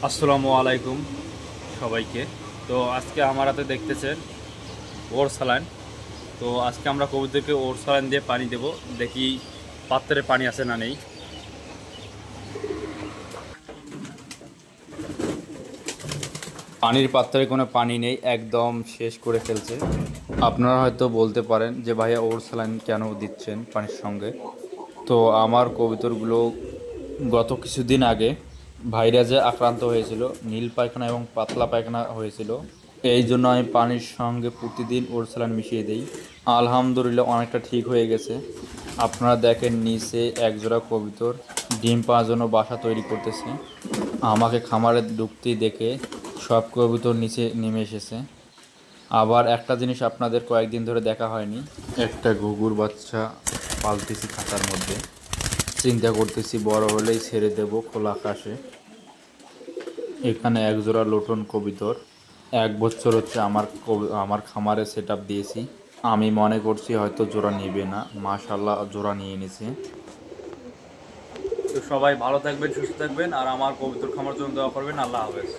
আসসালামু আলাইকুম সবাইকে। তো আজকে আমার হাতে দেখতেছেন ওর স্যালাইন। তো আজকে আমরা কবুতরকে ওর স্যালাইন দিয়ে পানি দেব, দেখি পাত্রে পানি আছে না নেই। পানির পাত্রে কোনো পানি নেই, একদম শেষ করে ফেলছে। আপনারা হয়তো বলতে পারেন যে ভাইয়া ওর স্যালাইন কেন দিচ্ছেন পানির সঙ্গে। তো আমার কবুতরগুলো গত কিছুদিন আগে ভাইরাসে আক্রান্ত হয়েছিল, নীল পায়খানা এবং পাতলা পায়খানা হয়েছিল। এই জন্য আমি পানির সঙ্গে প্রতিদিন ওর স্যালাইন মিশিয়ে দিই। আলহামদুলিল্লাহ অনেকটা ঠিক হয়ে গেছে। আপনারা দেখেন নিচে একজোড়া কবুতর ডিম পাওয়ার জন্য বাসা তৈরি করতেছে। আমাকে খামারে ঢুকতেই দেখে সব কবুতর নিচে নেমে এসেছে। আবার একটা জিনিস আপনাদের কয়েকদিন ধরে দেখা হয়নি, একটা ঘুঘুর বাচ্চা পালতেছি খাঁচার মধ্যে। চিন্তা করতেছি বড় হলেই ছেড়ে দেব খোলা আকাশে। এখানে একজোড়া লোটন কবুতর 1 বছর হচ্ছে আমার খামারে সেট আপ দিয়েছি। আমি মনে করছি হয়তো জোড়া নিবে না, মাশাল্লাহ জোড়া নিয়ে নিছে। তো সবাই ভালো থাকবেন, সুস্থ থাকবেন, আর আমার কবুতর খামার জন্য দোয়া করবেন। আল্লাহ হাফেজ।